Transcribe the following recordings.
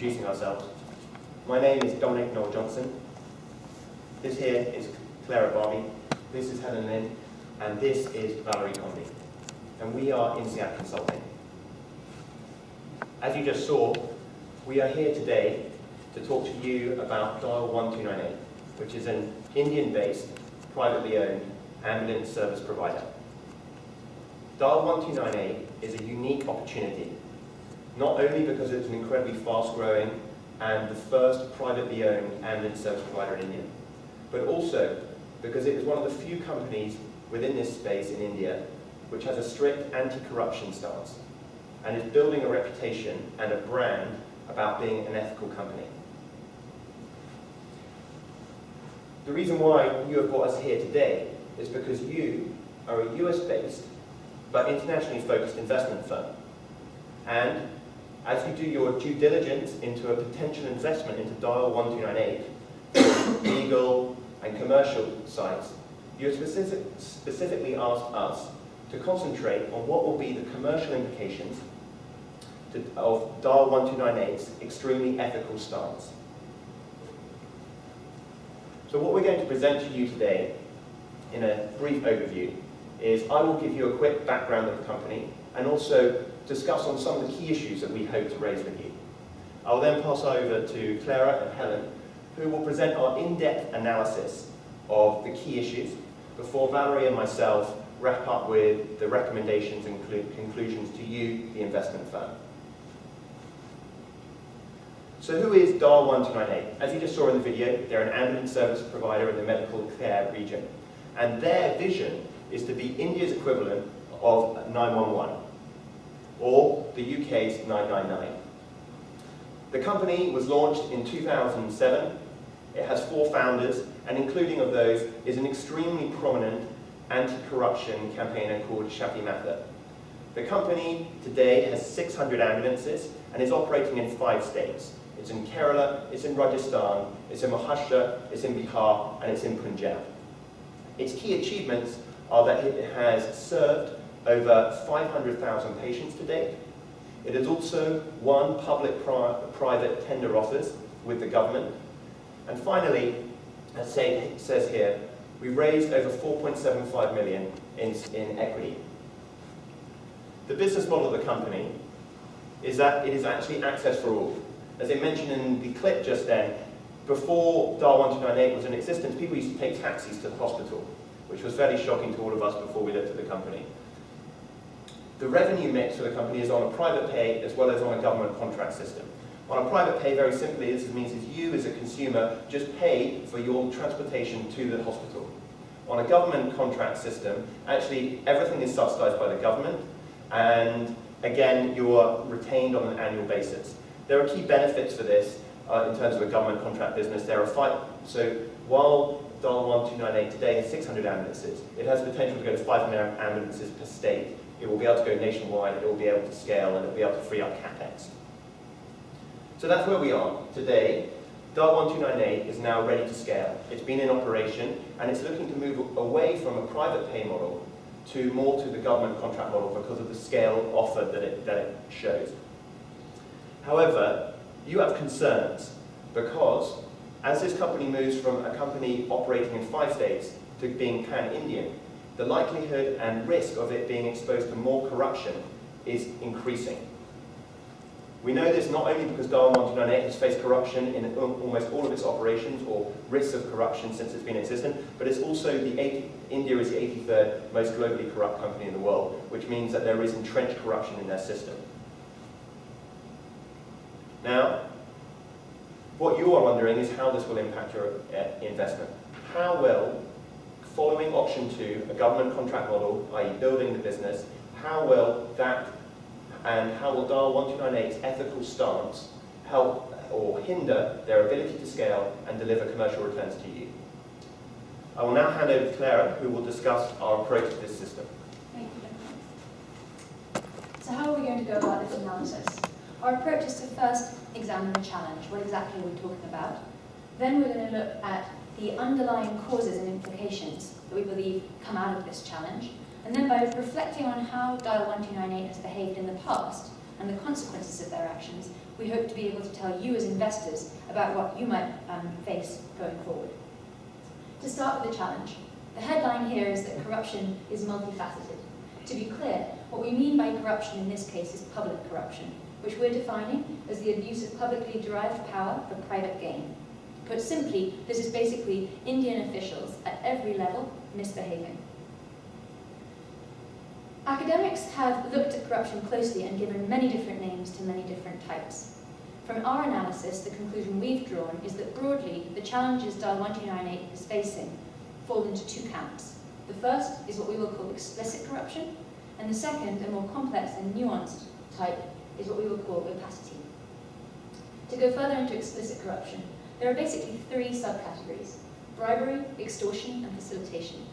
introducing ourselves. My name is Dominic Noel Johnson. This here is Clara Barbie. This is Helen Lynn. And this is Valerie Condy. And we are INSEAD Consulting. As you just saw, we are here today to talk to you about Dial 1298, which is an Indian-based, privately owned ambulance service provider. Dial 1298 is a unique opportunity, not only because it's an incredibly fast-growing and the first privately owned ambulance service provider in India, but also because it is one of the few companies within this space in India which has a strict anti-corruption stance and is building a reputation and a brand about being an ethical company. The reason why you have brought us here today is because you are a US-based but internationally focused investment firm. And as you do your due diligence into a potential investment into Dial 1298, legal and commercial sites, you have specifically asked us to concentrate on what will be the commercial implications of Dial 1298's extremely ethical stance. So what we're going to present to you today in a brief overview is I will give you a quick background of the company and also discuss on some of the key issues that we hope to raise with you. I will then pass over to Clara and Helen, who will present our in-depth analysis of the key issues before Valerie and myself wrap up with the recommendations and conclusions to you, the investment firm. So who is Dial 1298? As you just saw in the video, they're an ambulance service provider in the medical care region. And their vision is to be India's equivalent of 911, or the UK's 999. The company was launched in 2007. It has 4 founders, and including of those is an extremely prominent anti-corruption campaigner called Shafi Mather. The company today has 600 ambulances and is operating in 5 states. It's in Kerala, it's in Rajasthan, it's in Maharashtra, it's in Bihar, and it's in Punjab. Its key achievements are that it has served over 500,000 patients to date. It has also won public-private tender offers with the government. And finally, as it says here, we raised over 4.75 million in equity. The business model of the company is that it is actually access for all. As I mentioned in the clip just then, before Dial 1298 was in existence, people used to take taxis to the hospital, which was fairly shocking to all of us before we looked at the company. The revenue mix for the company is on a private pay as well as on a government contract system. On a private pay, very simply, this means is you as a consumer just pay for your transportation to the hospital. On a government contract system, actually everything is subsidized by the government, and again, you are retained on an annual basis. There are key benefits for this in terms of a government contract business. So while Dial 1298 today has 600 ambulances, it has the potential to go to 500 ambulances per state. It will be able to go nationwide, it will be able to scale, and it will be able to free up capex. So that's where we are today. Dial 1298 is now ready to scale. It's been in operation, and it's looking to move away from a private pay model to more to the government contract model because of the scale offered that it shows. However, you have concerns because as this company moves from a company operating in 5 states to being pan-Indian, the likelihood and risk of it being exposed to more corruption is increasing. We know this not only because Dial 1298 has faced corruption in almost all of its operations, or risks of corruption since it's been existent, but it's also India is the 83rd most globally corrupt company in the world, which means that there is entrenched corruption in their system. Now, what you are wondering is how this will impact your investment. How will, following option 2, a government contract model, i.e. building the business, how will that and how will Dial 1298's ethical stance help or hinder their ability to scale and deliver commercial returns to you? I will now hand over to Clara, who will discuss our approach to this system. Thank you. So how are we going to go about this analysis? Our approach is to first examine the challenge. What exactly are we talking about? Then we're going to look at the underlying causes and implications that we believe come out of this challenge. And then by reflecting on how Dial 1298 has behaved in the past and the consequences of their actions, we we hope to be able to tell you as investors about what you might face going forward. To start with the challenge, the headline here is that corruption is multifaceted. To be clear, what we mean by corruption in this case is public corruption, which we're defining as the abuse of publicly derived power for private gain. Put simply, this is basically Indian officials at every level misbehaving. Academics have looked at corruption closely and given many different names to many different types. From our analysis, the conclusion we've drawn is that broadly, the challenges DAL 1298 is facing fall into two camps. The first is what we will call explicit corruption, and the second, a more complex and nuanced type, is what we will call opacity. To go further into explicit corruption, there are basically three subcategories: bribery, extortion, and facilitation.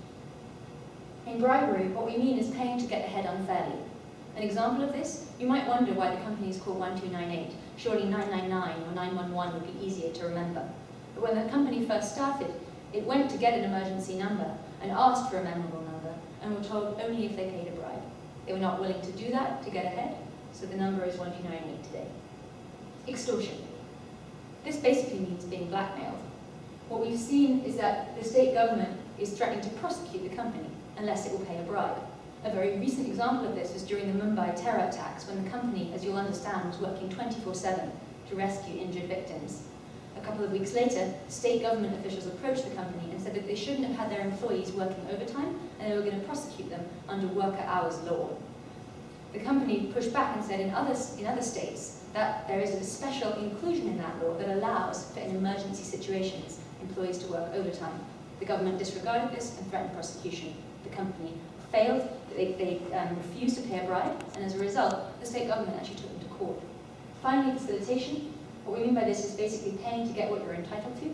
In bribery, what we mean is paying to get ahead unfairly. An example of this, you might wonder why the company is called 1298. Surely 999 or 911 would be easier to remember. But when the company first started, it went to get an emergency number and asked for a memorable number and were told only if they paid a bribe. They were not willing to do that to get ahead, so the number is 1298 today. Extortion. This basically means being blackmailed. What we've seen is that the state government is threatening to prosecute the company unless it will pay a bribe. A very recent example of this was during the Mumbai terror attacks, when the company, as you'll understand, was working 24/7 to rescue injured victims. A couple of weeks later, state government officials approached the company and said that they shouldn't have had their employees working overtime and they were going to prosecute them under worker hours law. The company pushed back and said in other states that there is a special inclusion in that law that allows for, in emergency situations, employees to work overtime. The government disregarded this and threatened prosecution. The company failed, they refused to pay a bribe, and as a result, the state government actually took them to court. Finally, facilitation. What we mean by this is basically paying to get what you're entitled to.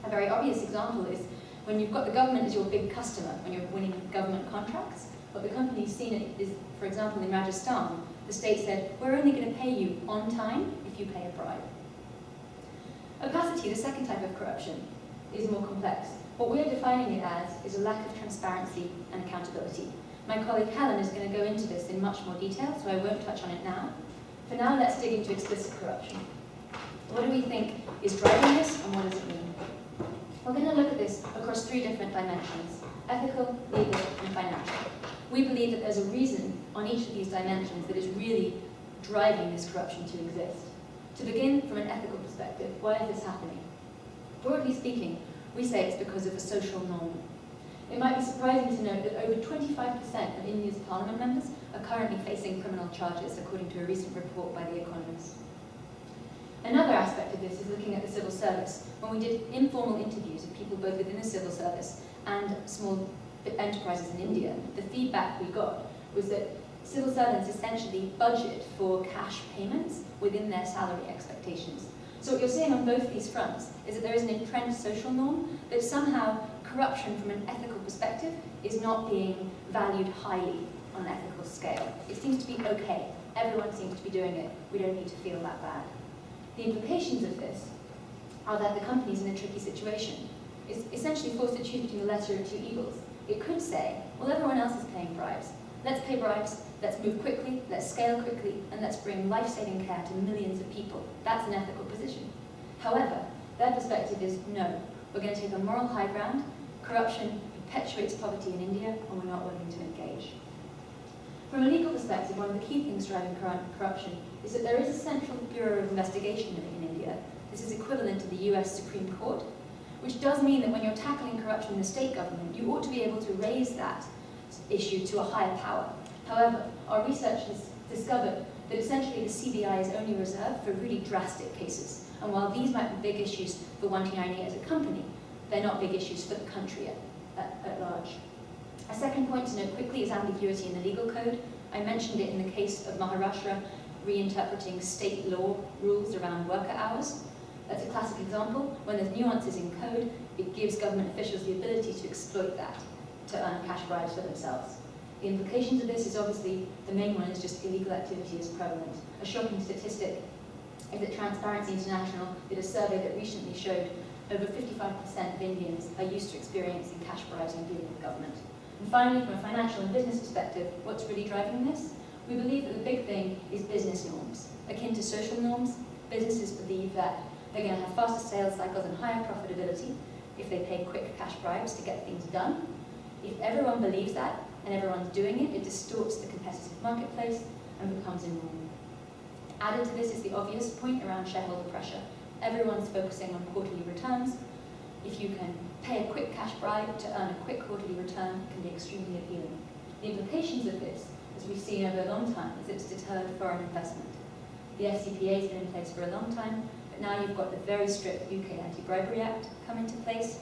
A very obvious example is when you've got the government as your big customer, when you're winning government contracts, what the company's seen is, for example, in Rajasthan, the state said, we're only going to pay you on time if you pay a bribe. Opacity, the second type of corruption, is more complex. What we're defining it as is a lack of transparency and accountability. My colleague Helen is going to go into this in much more detail, so I won't touch on it now. For now, let's dig into explicit corruption. What do we think is driving this, and what does it mean? We're going to look at this across three different dimensions: ethical, legal, and financial. We believe that there's a reason on each of these dimensions that is really driving this corruption to exist. To begin from an ethical perspective, why is this happening? Broadly speaking, we say it's because of a social norm. It might be surprising to note that over 25% of India's parliament members are currently facing criminal charges, according to a recent report by The Economist. Another aspect of this is looking at the civil service. When we did informal interviews of people both within the civil service and small enterprises in India, the feedback we got was that civil servants essentially budget for cash payments within their salary expectations. So what you're seeing on both these fronts is that there is an entrenched social norm that somehow corruption from an ethical perspective is not being valued highly on an ethical scale. It seems to be okay. Everyone seems to be doing it. We don't need to feel that bad. The implications of this are that the company's in a tricky situation. It's essentially forced to choose between the lesser of two evils. It could say, well, everyone else is paying bribes. Let's pay bribes, let's move quickly, let's scale quickly, and let's bring life-saving care to millions of people. That's an ethical position. However, their perspective is, no, we're going to take a moral high ground. Corruption perpetuates poverty in India, and we're not willing to engage. From a legal perspective, one of the key things driving corruption is that there is a Central Bureau of Investigation in India. This is equivalent to the US Supreme Court, which does mean that when you're tackling corruption in the state government, you ought to be able to raise that issue to a higher power. However, our research has discovered that essentially the CBI is only reserved for really drastic cases. And while these might be big issues for 1298 as a company, they're not big issues for the country at large. A second point to note quickly is ambiguity in the legal code. I mentioned it in the case of Maharashtra reinterpreting state law rules around worker hours. That's a classic example. When there's nuances in code, it gives government officials the ability to exploit that to earn cash bribes for themselves. The implications of this is obviously, the main one is just illegal activity is prevalent. A shocking statistic is that Transparency International did a survey that recently showed over 55% of Indians are used to experiencing cash bribes and dealing with government. And finally, from a financial and business perspective, what's really driving this? We believe that the big thing is business norms, akin to social norms. Businesses believe that they're going to have faster sales cycles and higher profitability if they pay quick cash bribes to get things done. If everyone believes that and everyone's doing it, it distorts the competitive marketplace and becomes a norm. Added to this is the obvious point around shareholder pressure. Everyone's focusing on quarterly returns. If you can pay a quick cash bribe to earn a quick quarterly return, it can be extremely appealing. The implications of this, as we've seen over a long time, is it's deterred foreign investment. The FCPA has been in place for a long time, but now you've got the very strict UK Anti-Bribery Act come into place.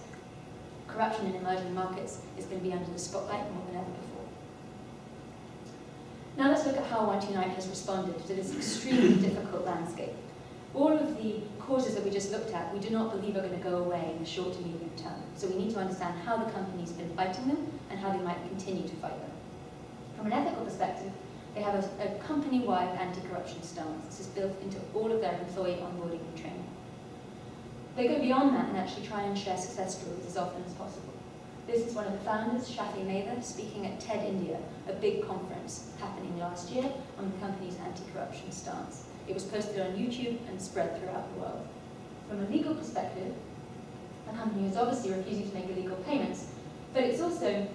Corruption in emerging markets is going to be under the spotlight more than ever before. Now let's look at how 129 has responded to this extremely difficult landscape. All of the causes that we just looked at, we do not believe are going to go away in the short to medium term. So we need to understand how the company's been fighting them and how they might continue to fight them. From an ethical perspective, they have a company-wide anti-corruption stance. This is built into all of their employee onboarding and training. They go beyond that and actually try and share success stories as often as possible. This is one of the founders, Shafi Mather, speaking at TED India, a big conference happening last year on the company's anti-corruption stance. It was posted on YouTube and spread throughout the world. From a legal perspective, the company is obviously refusing to make illegal payments, but it's also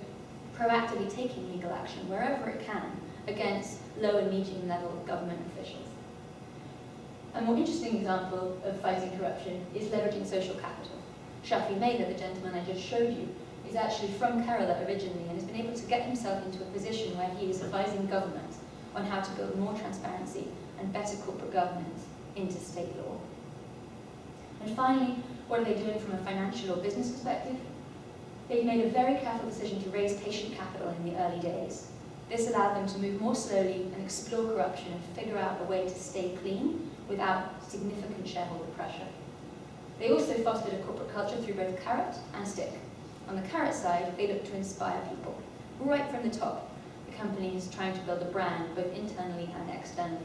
proactively taking legal action wherever it can against low and medium level government officials. A more interesting example of fighting corruption is leveraging social capital. Shafi Mather, the gentleman I just showed you, is actually from Kerala originally and has been able to get himself into a position where he is advising government on how to build more transparency and better corporate governance into state law. And finally, what are they doing from a financial or business perspective? They've made a very careful decision to raise patient capital in the early days. This allowed them to move more slowly and explore corruption and figure out a way to stay clean without significant shareholder pressure. They also fostered a corporate culture through both carrot and stick. On the carrot side, they look to inspire people. Right from the top, the company is trying to build a brand, both internally and externally,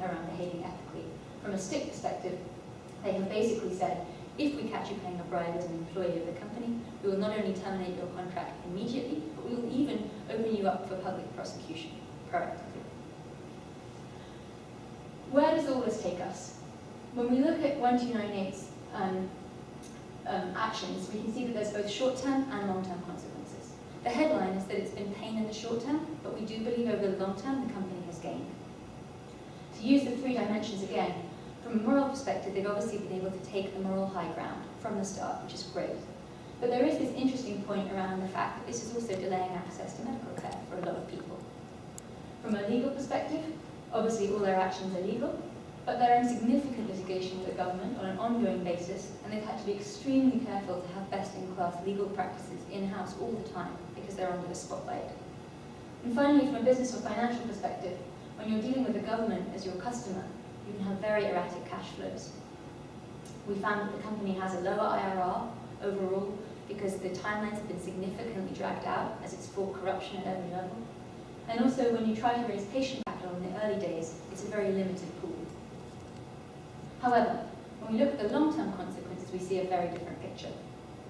around behaving ethically. From a stick perspective, they have basically said, if we catch you paying a bribe as an employee of the company, we will not only terminate your contract immediately, but we will even open you up for public prosecution proactively. Where does all this take us? When we look at 1298's actions, we can see that there's both short-term and long-term consequences. The headline is that it's been pain in the short term, but we do believe over the long term the company has gained. To use the three dimensions again, from a moral perspective, they've obviously been able to take the moral high ground from the start, which is great. But there is this interesting point around the fact that this is also delaying access to medical care for a lot of people. From a legal perspective, obviously all their actions are legal, but they're in significant litigation with the government on an ongoing basis, and they've had to be extremely careful to have best-in-class legal practices in-house all the time because they're under the spotlight. And finally, from a business or financial perspective, when you're dealing with the government as your customer, you can have very erratic cash flows. We found that the company has a lower IRR overall because the timelines have been significantly dragged out as it's fought corruption at every level. And also, when you try to raise patient capital in the early days, it's a very limited pool. However, when we look at the long-term consequences, we see a very different picture.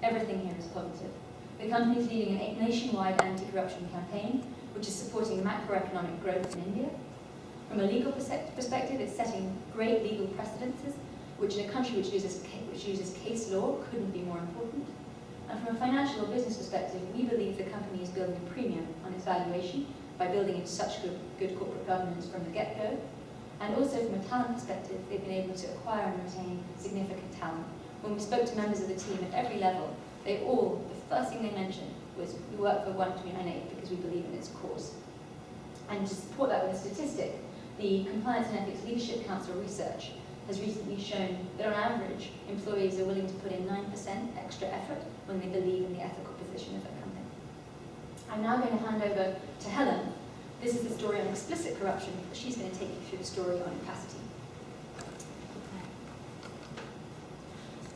Everything here is positive. The company is leading a nationwide anti-corruption campaign, which is supporting macroeconomic growth in India. From a legal perspective, it's setting great legal precedences, which in a country which uses case law couldn't be more important. And from a financial or business perspective, we believe the company is building a premium on its valuation by building in such good corporate governance from the get-go. And also from a talent perspective, they've been able to acquire and retain significant talent. When we spoke to members of the team at every level, the first thing they mentioned was, we work for 1298 because we believe in its cause. And to support that with a statistic, the Compliance and Ethics Leadership Council research has recently shown that on average, employees are willing to put in 9% extra effort when they believe in the ethical position of their company. I'm now going to hand over to Helen. This is the story on explicit corruption, but she's going to take you through the story on opacity.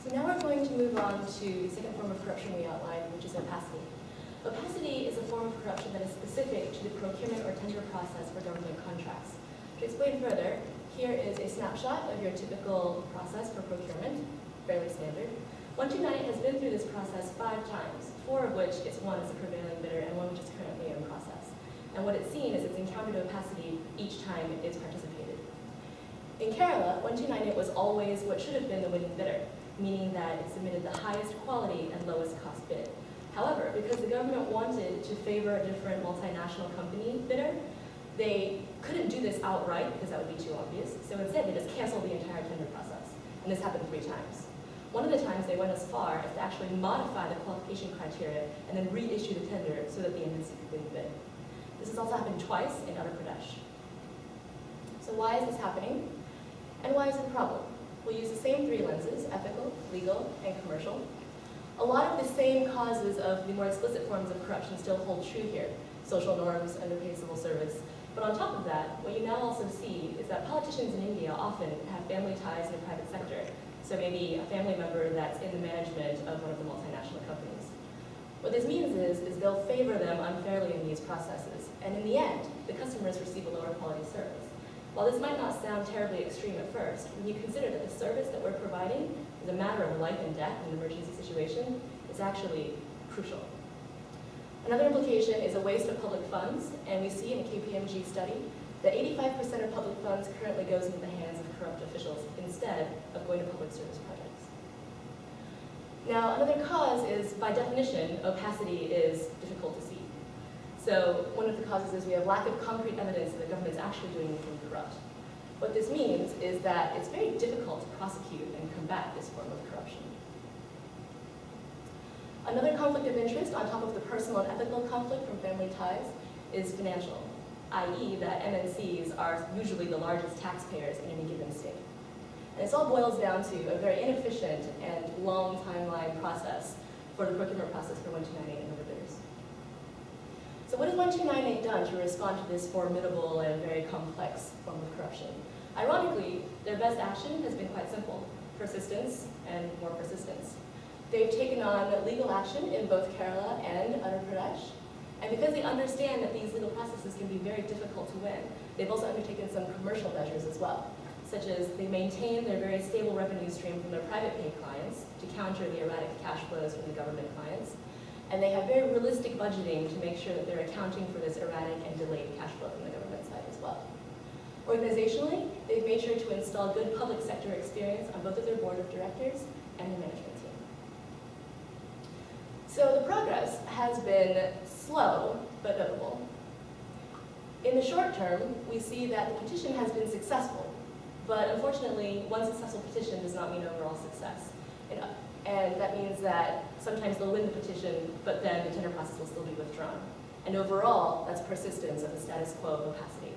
So now we're going to move on to the second form of corruption we outlined, which is opacity. Opacity is a form of corruption that is specific to the procurement or tender process for government contracts. To explain further, here is a snapshot of your typical process for procurement, fairly standard. 1298 has been through this process 5 times, 4 of which it's won as a prevailing bidder and 1 which is currently in process. And what it's seen is it's encountered opacity each time it's participated. In Kerala, 1298 was always what should have been the winning bidder, meaning that it submitted the highest quality and lowest cost bid. However, because the government wanted to favor a different multinational company bidder, they couldn't do this outright because that would be too obvious. So instead, they just canceled the entire tender process. And this happened 3 times. One of the times they went as far as to actually modify the qualification criteria and then reissue the tender so that the MNC could win the bid. This has also happened twice in Uttar Pradesh. So why is this happening? And why is it a problem? We'll use the same 3 lenses, ethical, legal, and commercial. A lot of the same causes of the more explicit forms of corruption still hold true here. Social norms, underpaid civil service. But on top of that, what you now also see is that politicians in India often have family ties in the private sector. So maybe a family member that's in the management of one of the multinational companies. What this means is they'll favor them unfairly in these processes. And in the end, the customers receive a lower quality service. While this might not sound terribly extreme at first, when you consider that the service that we're providing is a matter of life and death in an emergency situation, it's actually crucial. Another implication is a waste of public funds, and we see in a KPMG study that 85% of public funds currently goes into the hands of corrupt officials instead of going to public service projects. Now, another cause is, by definition, opacity is difficult to see. So one of the causes is we have lack of concrete evidence that the government is actually doing anything corrupt. What this means is that it's very difficult to prosecute and combat this form of corruption. Another conflict of interest, on top of the personal and ethical conflict from family ties, is financial, i.e. that MNCs are usually the largest taxpayers in any given state. And this all boils down to a very inefficient and long timeline process for the procurement process for 1298 and other bidders. So what has 1298 done to respond to this formidable and very complex form of corruption? Ironically, their best action has been quite simple: persistence and more persistence. They've taken on legal action in both Kerala and Uttar Pradesh. And because they understand that these legal processes can be very difficult to win, they've also undertaken some commercial measures as well, such as they maintain their very stable revenue stream from their private pay clients to counter the erratic cash flows from the government clients. And they have very realistic budgeting to make sure that they're accounting for this erratic and delayed cash flow from the government side as well. Organizationally, they've made sure to install good public sector experience on both of their board of directors and their management team. So the progress has been slow, but notable. In the short term, we see that the petition has been successful, but unfortunately, one successful petition does not mean overall success. And that means that sometimes they'll win the petition, but then the tender process will still be withdrawn. And overall, that's persistence of the status quo of opacity.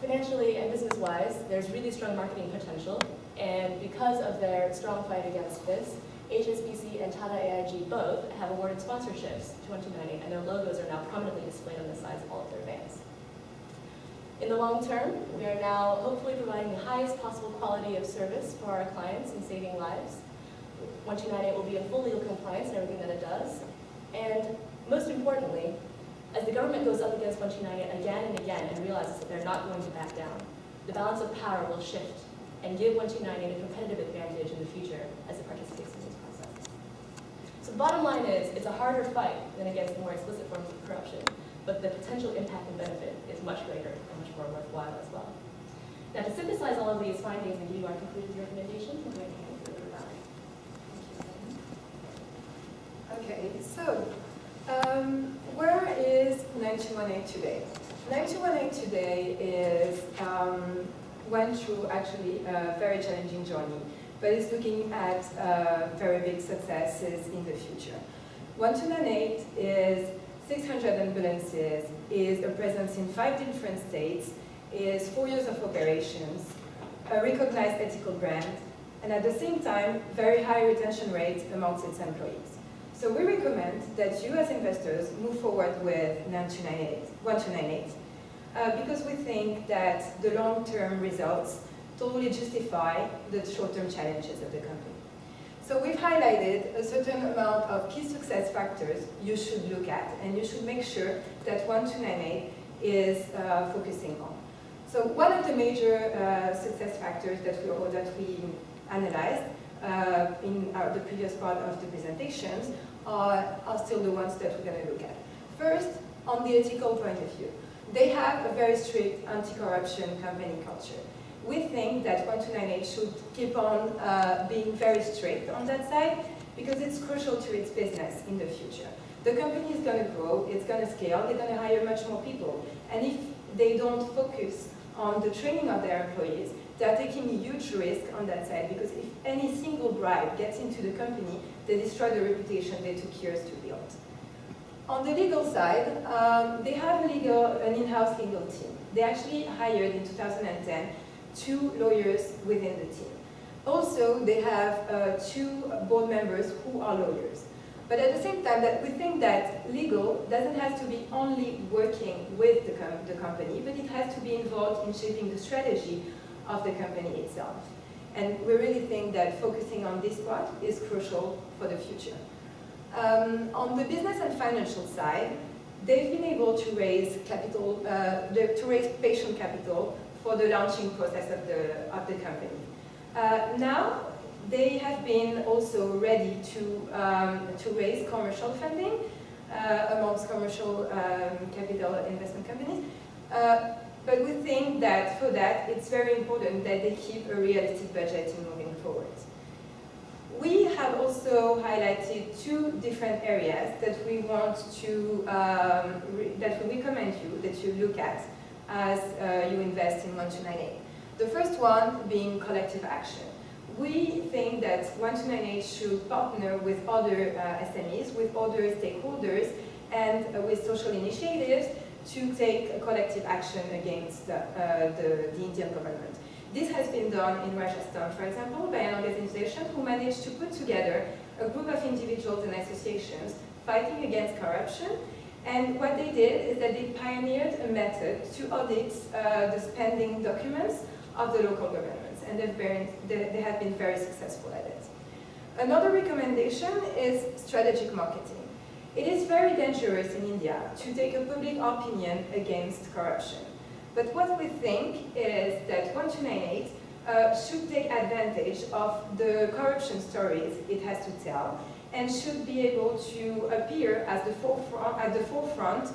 Financially and business-wise, there's really strong marketing potential, and because of their strong fight against this, HSBC and Tata AIG both have awarded sponsorships to 1298, and their logos are now prominently displayed on the sides of all of their vans. In the long term, we are now hopefully providing the highest possible quality of service for our clients and saving lives. 1298 will be in full legal compliance in everything that it does. And most importantly, as the government goes up against 1298 again and again and realizes that they're not going to back down, the balance of power will shift and give 1298 a competitive advantage in the future as it participates in these processes. So the bottom line is, it's a harder fight than against the more explicit forms of corruption, but the potential impact and benefit is much greater and much more worthwhile as well. Now, to synthesize all of these findings and give you our concluded recommendations, I'm going to hand it over to Valerie. Okay, so where is 1918 today? 1918 today is went through actually a very challenging journey, but is looking at very big successes in the future. 1298 is 600 ambulances, is a presence in 5 different states, is 4 years of operations, a recognized ethical brand, and at the same time, very high retention rate amongst its employees. So we recommend that you as investors move forward with 1298 because we think that the long-term results totally justify the short-term challenges of the company. So we've highlighted a certain amount of key success factors you should look at, and you should make sure that 1298 is focusing on. So one of the major success factors that we analyzed in the previous part of the presentations are still the ones that we're going to look at. First, on the ethical point of view, they have a very strict anti-corruption company culture, we think that 1298 should keep on being very strict on that side because it's crucial to its business in the future. The company is going to grow, it's going to scale, they're going to hire much more people. And if they don't focus on the training of their employees, they're taking a huge risk on that side because if any single bribe gets into the company, they destroy the reputation they took years to build. On the legal side, they have an in-house legal team. They actually hired in 2010 2 lawyers within the team. Also, they have 2 board members who are lawyers. But at the same time, we think that legal doesn't have to be only working with the company, but it has to be involved in shaping the strategy of the company itself. And we really think that focusing on this part is crucial for the future. On the business and financial side, they've been able to raise capital, to raise patient capital for the launching process of the company. Now, they have been also ready to raise commercial funding amongst commercial capital investment companies. But we think that for that, it's very important that they keep a realistic budget in moving forward. We have also highlighted 2 different areas that we want to, that we recommend you that you look at as you invest in 1298. The first one being collective action. We think that 1298 should partner with other SMEs, with other stakeholders, and with social initiatives to take a collective action against the Indian government. This has been done in Rajasthan, for example, by an organization who managed to put together a group of individuals and associations fighting against corruption. And what they did is that they pioneered a method to audit the spending documents of the local governments, and they have been very successful at it. Another recommendation is strategic marketing. It is very dangerous in India to take a public opinion against corruption. But what we think is that 1298 should take advantage of the corruption stories it has to tell and should be able to appear at the forefront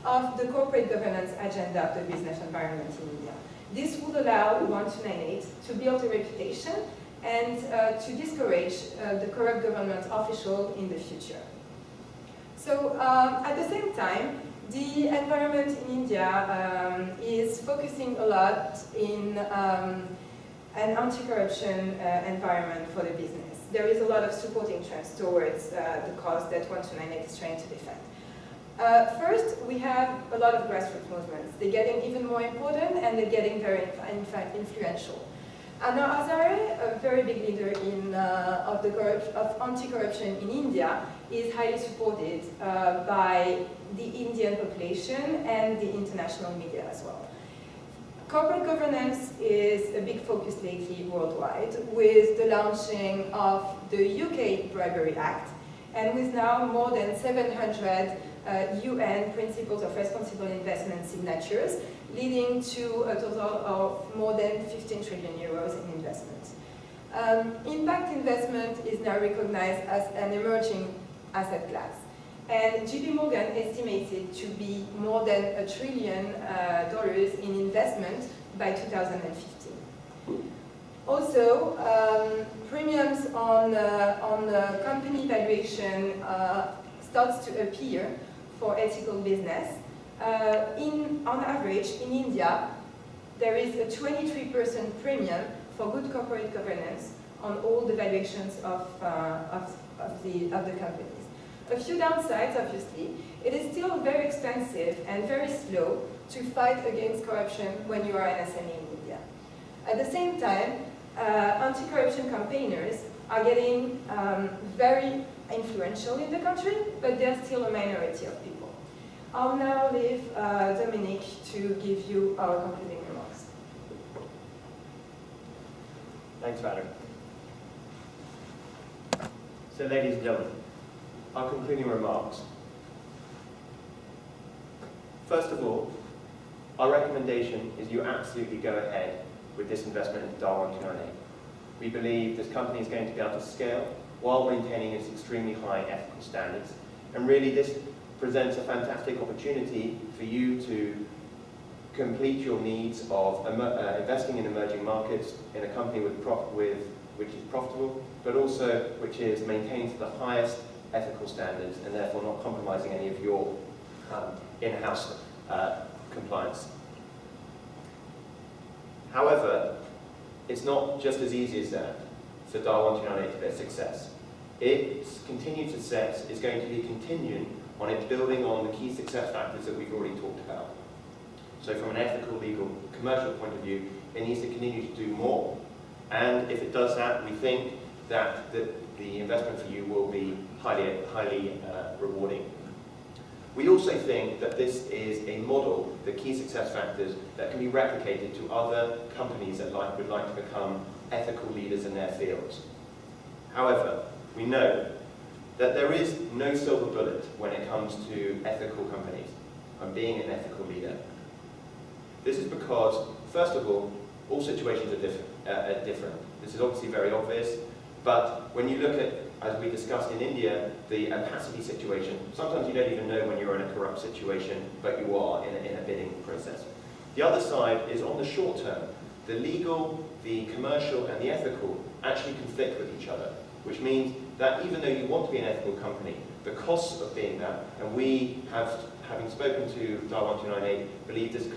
of the corporate governance agenda of the business environment in India. This would allow 1298 to build a reputation and to discourage the corrupt government official in the future. So at the same time, the environment in India is focusing a lot in an anti-corruption environment for the business. There is a lot of supporting trends towards the cause that 1298 is trying to defend. First, we have a lot of grassroots movements. They're getting even more important and they're getting very influential. Anna Hazare, a very big leader of anti-corruption in India, is highly supported by the Indian population and the international media as well. Corporate governance is a big focus lately worldwide, with the launching of the UK Bribery Act, and with now more than 700 UN Principles of Responsible Investment signatures, leading to a total of more than 15 trillion euros in investment. Impact investment is now recognized as an emerging asset class. And JP Morgan estimated to be more than $1 trillion in investment by 2015. Also, premiums on company valuation starts to appear for ethical business. On average, in India, there is a 23% premium for good corporate governance on all the valuations of the companies. A few downsides, obviously. It is still very expensive and very slow to fight against corruption when you are an SME in India. At the same time, anti-corruption campaigners are getting very influential in the country, but they're still a minority of people. I'll now leave Dominique to give you our concluding remarks. Thanks, Valerie. So, ladies and gentlemen, our concluding remarks. First of all, our recommendation is you absolutely go ahead with this investment in DAR 1298. We believe this company is going to be able to scale while maintaining its extremely high ethical standards. And really this presents a fantastic opportunity for you to complete your needs of investing in emerging markets in a company which is profitable, but also which is maintained to the highest ethical standards and therefore not compromising any of your in-house compliance. However, it's not just as easy as that for DAR 1298 to be a success. Its continued success is going to be contingent on it building on the key success factors that we've already talked about. So from an ethical, legal, commercial point of view, it needs to continue to do more. And if it does that, we think that the investment for you will be highly rewarding. We also think that this is a model, the key success factors, that can be replicated to other companies that would like to become ethical leaders in their fields. However, we know that there is no silver bullet when it comes to ethical companies and being an ethical leader. This is because, first of all situations are different. This is obviously very obvious, but when you look at, as we discussed in India, the opacity situation, sometimes you don't even know when you're in a corrupt situation, but you are in a bidding process. The other side is on the short term. The legal, the commercial, and the ethical actually conflict with each other, which means that even though you want to be an ethical company, the costs of being that, and we have, having spoken to DAR 1298, believe this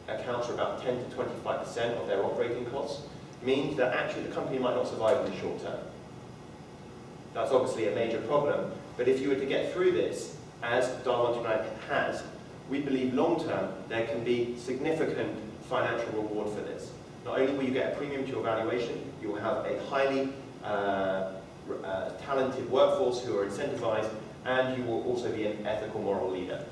accounts for about 10 to 25% of their operating costs, means that actually the company might not survive in the short term. That's obviously a major problem, but if you were to get through this, as DAR 1298 has, we believe long term there can be significant financial reward for this. Not only will you get a premium to your valuation, you will have a highly talented workforce who are incentivized, and you will also be an ethical, moral leader.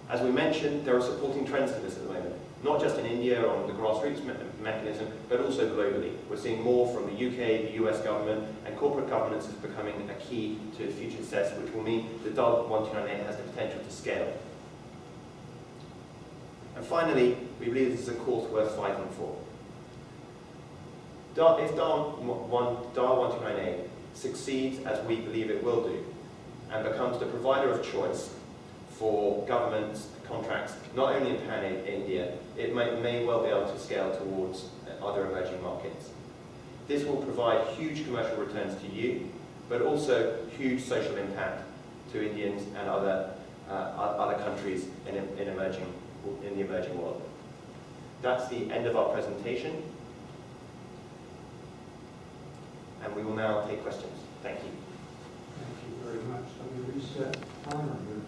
As we mentioned, there are supporting trends to this at the moment, not just in India on the grassroots mechanism, but also globally. We're seeing more from the UK, the US government, and corporate governance is becoming a key to future success, which will mean that DAR 1298 has the potential to scale. And finally, we believe this is a cause worth fighting for. If DAR 1298 succeeds, as we believe it will do, and becomes the provider of choice for governments, contracts, not only in Pan-India, it may well be able to scale towards other emerging markets. This will provide huge commercial returns to you, but also huge social impact to Indians and other countries in the emerging world. That's the end of our presentation, and we will now take questions. Thank you. Thank you very much. Let me reset the timer here.